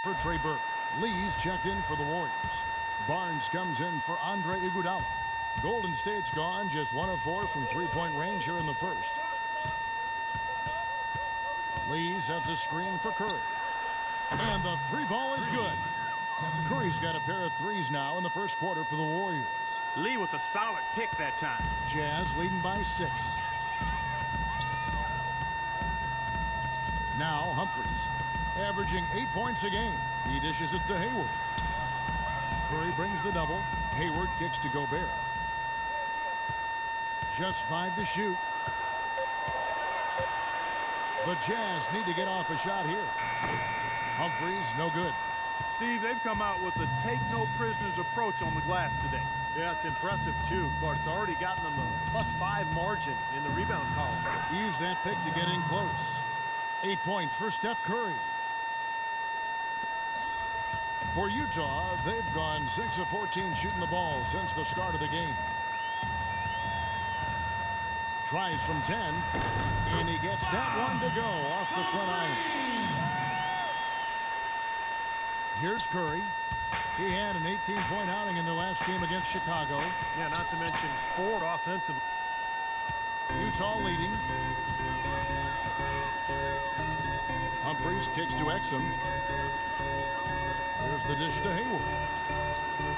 for Trey Burke. Lee's checked in for the Warriors. Barnes comes in for Andre Iguodala. Golden State's gone just 1 of 4 from three-point range here in the first. Lee sets a screen for Curry. And the three ball is good. Curry's got a pair of threes now in the first quarter for the Warriors. Lee with a solid pick that time. Jazz leading by 6. Now Humphries, averaging 8 points a game. He dishes it to Hayward. Curry brings the double. Hayward kicks to Gobert. Just 5 to shoot. The Jazz need to get off a shot here. Humphries, no good. Steve, they've come out with a take-no-prisoners approach on the glass today. Yeah, it's impressive, too. Clark's already gotten them a +5 margin in the rebound column. Use that pick to get in close. 8 points for Steph Curry. For Utah, they've gone 6 of 14 shooting the ball since the start of the game. Tries from 10, and he gets that one to go off the front iron. Here's Curry. He had an 18-point outing in their last game against Chicago. Yeah, not to mention 4 offensive. Utah leading. Humphries kicks to Exum. There's the dish to Hayward.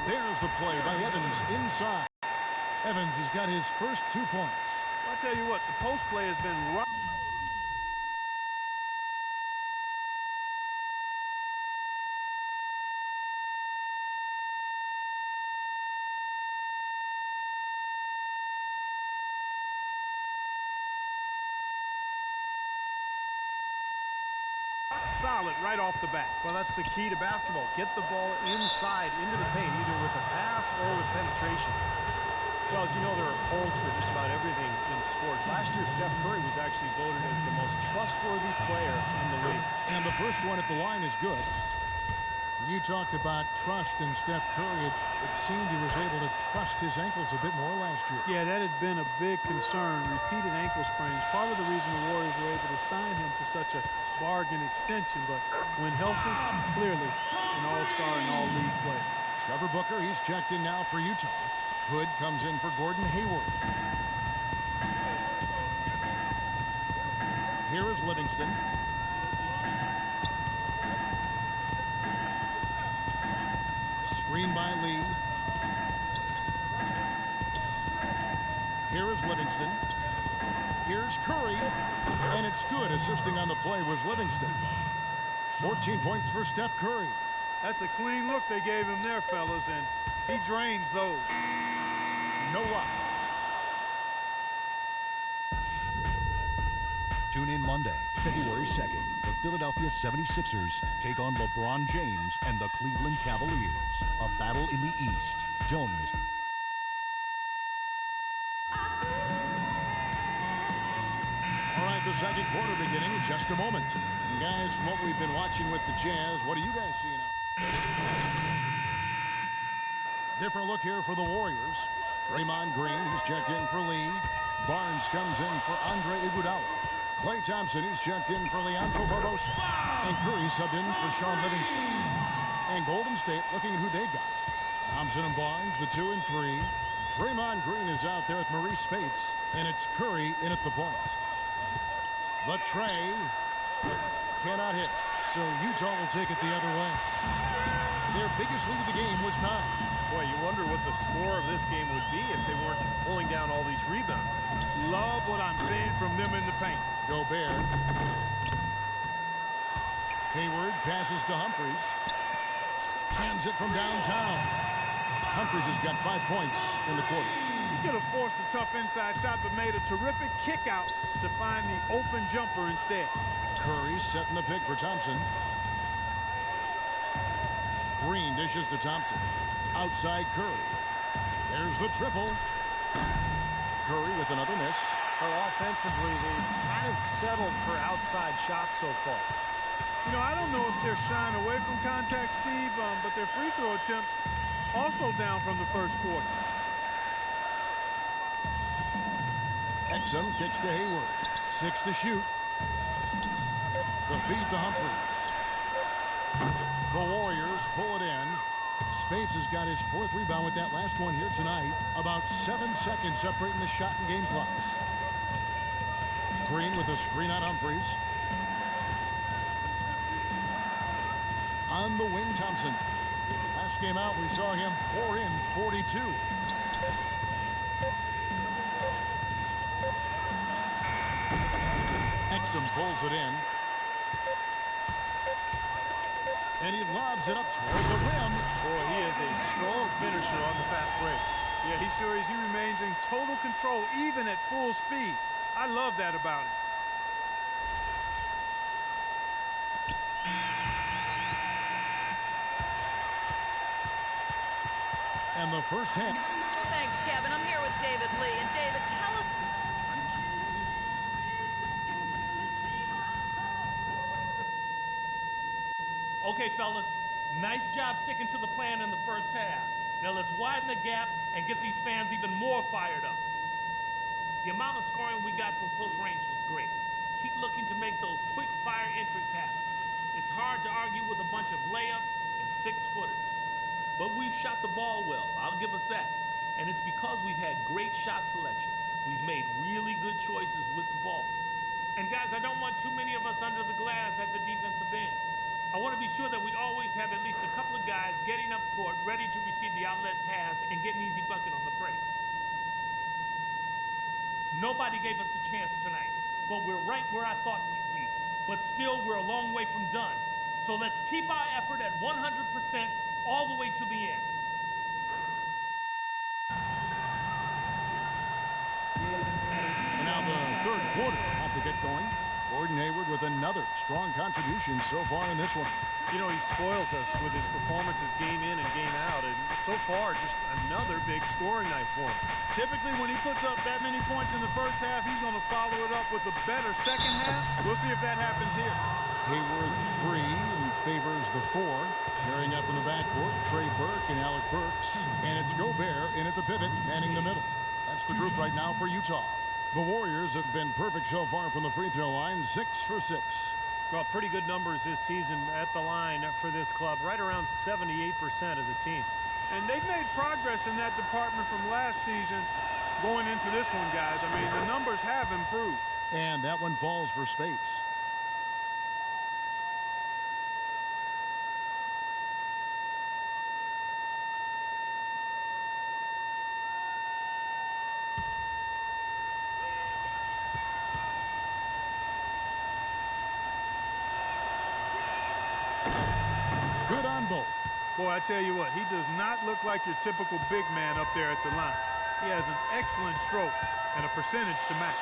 There's the play by Evans inside. Evans has got his first 2 points. I'll tell you what, the post play has been rough. Solid right off the bat. Well, that's the key to basketball. Get the ball inside into the paint, either with a pass or with penetration. Well, as you know, there are polls for just about everything in sports. Last year, Steph Curry was actually voted as the most trustworthy player in the league. And the first one at the line is good. You talked about trust in Steph Curry. It seemed he was able to trust his ankles a bit more last year. Yeah, that had been a big concern. Repeated ankle sprains. Part of the reason the Warriors were able to sign him to such a bargain extension. But when healthy, clearly an all-star and all-league player. Trevor Booker, he's checked in now for Utah. Hood comes in for Gordon Hayward. Here is Livingston. Screen by Lee. Here is Livingston. Here's Curry. And it's good. Assisting on the play was Livingston. 14 points for Steph Curry. That's a clean look they gave him there, fellas, and he drains those. No luck. Tune in Monday, February 2nd. The Philadelphia 76ers take on LeBron James and the Cleveland Cavaliers. A battle in the East. Don't miss it. All right, the second quarter beginning in just a moment. And guys, from what we've been watching with the Jazz, what do you guys see now? Different look here for the Warriors. Draymond Green, he's checked in for Lee. Barnes comes in for Andre Iguodala. Klay Thompson, he's checked in for Leandro Barbosa. And Curry subbed in for Sean Livingston. And Golden State looking at who they got. Thompson and Barnes, the 2 and 3. Draymond Green is out there with Maurice Spates. And it's Curry in at the point. The tray cannot hit. So Utah will take it the other way. Their biggest lead of the game was 9. Boy, you wonder what the score of this game would be if they weren't pulling down all these rebounds. Love what I'm seeing from them in the paint. Gobert. Hayward passes to Humphries. Hands it from downtown. Humphries has got 5 points in the quarter. He could have forced a tough inside shot, but made a terrific kick out to find the open jumper instead. Curry setting the pick for Thompson. Green dishes to Thompson. Outside Curry. There's the triple. Curry with another miss. Well, offensively, they've kind of settled for outside shots so far. You know, I don't know if they're shying away from contact, Steve, but their free throw attempts also down from the first quarter. Exum kicks to Hayward. 6 to shoot. The feed to Humphries. The Warriors pull it in. Spades has got his 4th rebound with that last one here tonight. About 7 seconds separating the shot and game clocks. Green with a screen on Humphries. On the wing, Thompson. Last game out, we saw him pour in 42. Exum pulls it in. And he lobs it up toward the rim. Boy, he is a strong finisher on the fast break. Yeah, he sure is. He remains in total control, even at full speed. I love that about him. And the first half. Thanks, Kevin. I'm here with David Lee. And David, tell us. Okay, fellas, nice job sticking to the plan in the first half. Now let's widen the gap and get these fans even more fired up. The amount of scoring we got from close range was great. Keep looking to make those quick fire entry passes. It's hard to argue with a bunch of layups and 6-footers. But we've shot the ball well, I'll give us that. And it's because we've had great shot selection. We've made really good choices with the ball. And guys, I don't want too many of us under the glass at the defensive end. I want to be sure that we always have at least a couple of guys getting up court, ready to receive the outlet pass and get an easy bucket on the break. Nobody gave us a chance tonight, but we're right where I thought we'd be. But still, we're a long way from done. So let's keep our effort at 100% all the way to the end. And now the third quarter about to get going. Gordon Hayward with another strong contribution so far in this one. You know, he spoils us with his performances game in and game out, and so far, just another big scoring night for him. Typically, when he puts up that many points in the first half, he's going to follow it up with a better second half. We'll see if that happens here. Hayward 3 and favors the 4. Pairing up in the backcourt, Trey Burke and Alec Burks. And it's Gobert in at the pivot, manning the middle. That's the group right now for Utah. The Warriors have been perfect so far from the free throw line, 6 for 6. Well, pretty good numbers this season at the line for this club, right around 78% as a team. And they've made progress in that department from last season going into this one, guys. I mean, the numbers have improved. And that one falls for Speights. Good on both. Boy, I tell you what, he does not look like your typical big man up there at the line. He has an excellent stroke and a percentage to match.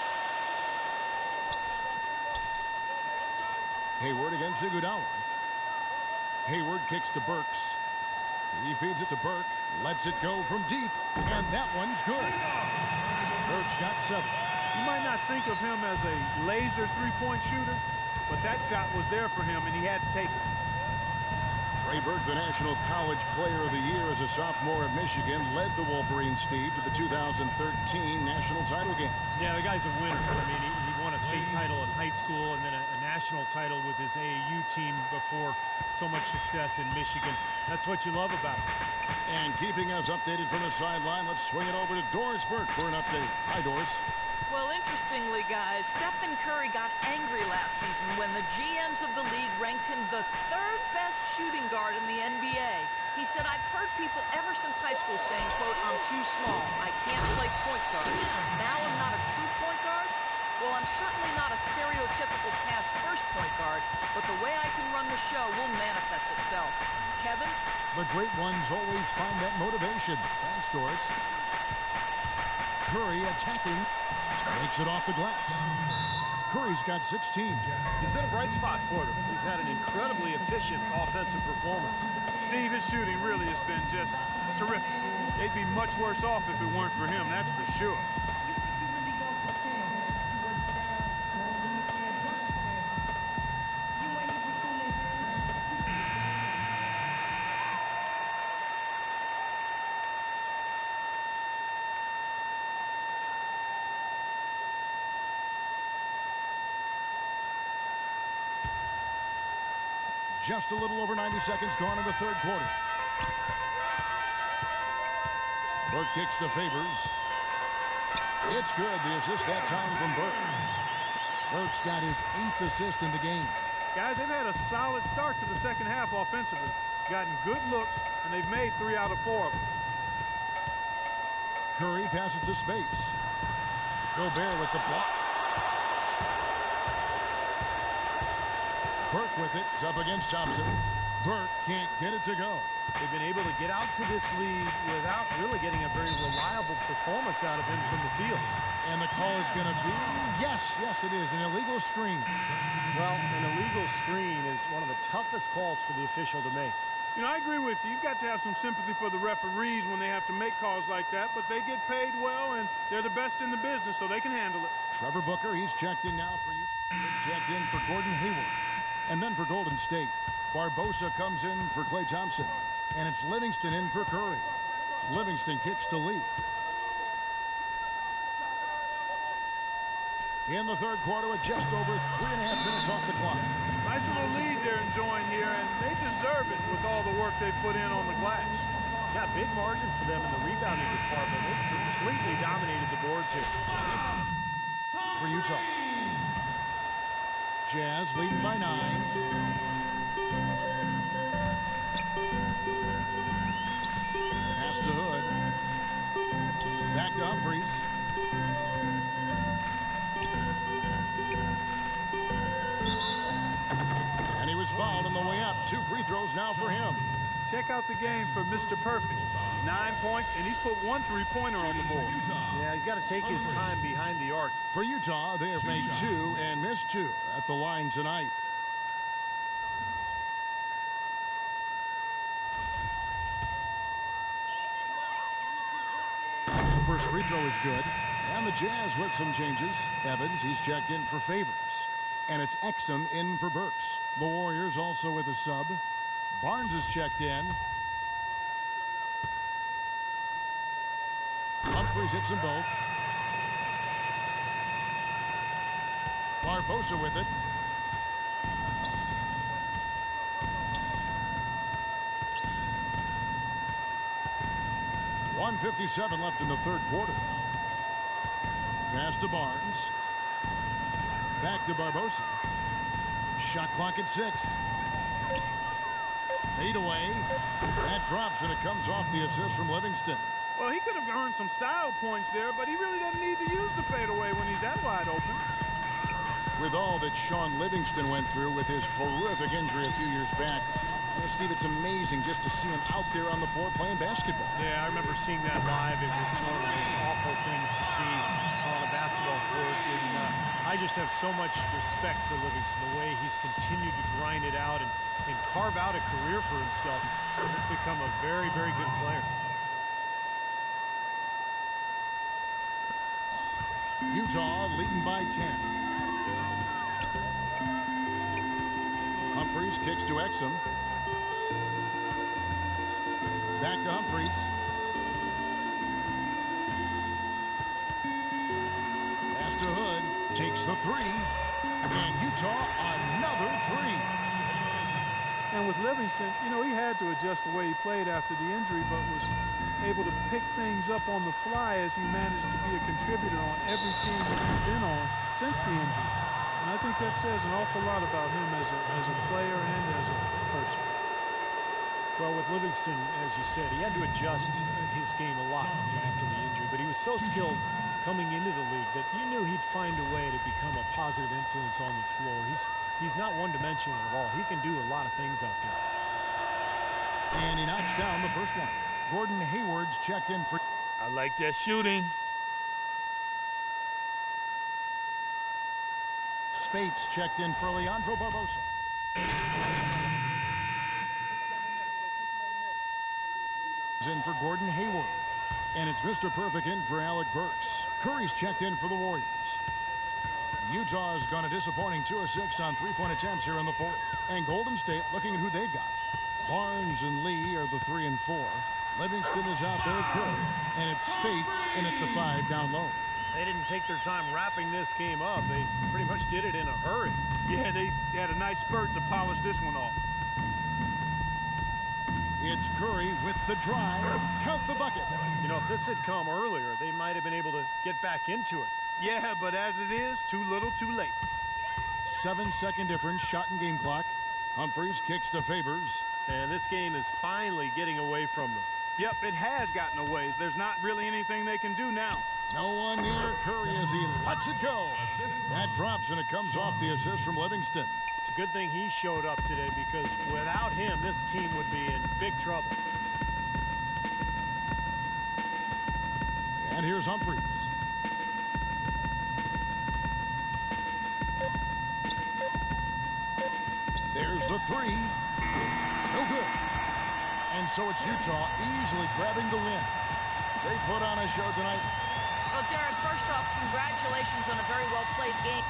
Hayward against Iguodala. Hayward kicks to Burks. He feeds it to Burke, lets it go from deep, and that one's good. Burks got 7. You might not think of him as a laser three-point shooter, but that shot was there for him, and he had to take it. Trey Burke, the National College Player of the Year as a sophomore at Michigan, led the Wolverine Steve to the 2013 national title game. Yeah, the guy's a winner. I mean, he won a state title in high school and then a national title with his AAU team before so much success in Michigan. That's what you love about him. And keeping us updated from the sideline, let's swing it over to Doris Burke for an update. Hi, Doris. Well, interestingly, guys, Stephen Curry got angry last season when the GMs of the league ranked him the 3rd best shooting guard in the NBA. He said, I've heard people ever since high school saying, quote, I'm too small. I can't play point guard. Now I'm not a true point guard? Well, I'm certainly not a stereotypical pass first point guard, but the way I can run the show will manifest itself. Kevin? The great ones always find that motivation. Thanks, Doris. Curry attacking. Makes it off the glass. Curry's got 16. He's been a bright spot for them. He's had an incredibly efficient offensive performance. Steve, his shooting really has been just terrific. They'd be much worse off if it weren't for him, that's for sure. just a little over 90 seconds gone in the third quarter. Burke kicks to Favors. It's good. The assist that time from Burke. Burke's got his 8th assist in the game. Guys, they've had a solid start to the second half offensively. Gotten good looks, and they've made 3 out of 4 of them. Curry passes to Spates. Gobert with the block. Burke with it. It's up against Thompson. Burke can't get it to go. They've been able to get out to this lead without really getting a very reliable performance out of him from the field. And the call is going to be, yes, it is, an illegal screen. Well, an illegal screen is one of the toughest calls for the official to make. You know, I agree with you. You've got to have some sympathy for the referees when they have to make calls like that, but they get paid well, and they're the best in the business, so they can handle it. Trevor Booker, he's checked in now for you. Checked in for Gordon Hayward. And then for Golden State, Barbosa comes in for Klay Thompson. And it's Livingston in for Curry. Livingston kicks to Lee. In the third quarter with just over 3.5 minutes off the clock. Nice little lead they're enjoying here, and they deserve it with all the work they put in on the glass. Yeah, big margin for them in the rebounding department. They completely dominated the boards here. For Utah. Jazz leading by 9. Pass to Hood. Back to Humphries. And he was fouled on the way up. 2 free throws now for him. Check out the game for Mr. Perfect. 9 points, and he's put 1 3-pointer on the board. Yeah, he's got to take his time behind the arc. For Utah, they have made 2 and missed 2 at the line tonight. The first free throw is good. And the Jazz with some changes. Evans, he's checked in for Favors. And it's Exum in for Burks. The Warriors also with a sub. Barnes is checked in. Humphries hits them both. Barbosa with it. .157 left in the third quarter. Pass to Barnes. Back to Barbosa. Shot clock at 6. Fade away. That drops, and it comes off the assist from Livingston. Well, he could have earned some style points there, but he really doesn't need to use the fadeaway when he's that wide open. With all that Sean Livingston went through with his horrific injury a few years back, Steve, it's amazing just to see him out there on the floor playing basketball. Yeah, I remember seeing that live. It was one of the most awful things to see on a basketball court. And I just have so much respect for Livingston, the way he's continued to grind it out and carve out a career for himself. He's become a very, very good player. Utah leading by 10. Humphries kicks to Exum. Back to Humphries. Pass to Hood. Takes the 3. And Utah another 3. And with Livingston, you know, he had to adjust the way he played after the injury, but was able to pick things up on the fly as he managed to be a contributor on every team that he's been on since the injury. And I think that says an awful lot about him as a player and as a person. Well, with Livingston, as you said, he had to adjust his game a lot after the injury, but he was so skilled coming into the league that you knew he'd find a way to become a positive influence on the floor. He's not one-dimensional at all. He can do a lot of things out there. And he knocks down the first one. Gordon Hayward's checked in for... I like that shooting. Spates checked in for Leandro Barbosa. In for Gordon Hayward. And it's Mr. Perfect in for Alec Burks. Curry's checked in for the Warriors. Utah's gone a disappointing 2 of 6 on 3-point attempts here in the fourth. And Golden State looking at who they've got. Barnes and Lee are the 3 and 4. Livingston is out there at Curry. And it's Spates in at the 5 down low. They didn't take their time wrapping this game up. They pretty much did it in a hurry. Yeah, they had a nice spurt to polish this one off. It's Curry with the drive. Count the bucket. You know, if this had come earlier, they might have been able to get back into it. Yeah, but as it is, too little, too late. 7-second difference, shot and game clock. Humphries kicks to Favors. And this game is finally getting away from them. Yep, it has gotten away. There's not really anything they can do now. No one near Curry as he lets it go. That drops, and it comes off the assist from Livingston. It's a good thing he showed up today, because without him, this team would be in big trouble. And here's Humphries. There's the three. No good. And so it's Utah easily grabbing the win. They put on a show tonight. Well, Jared, first off, congratulations on a very well-played game.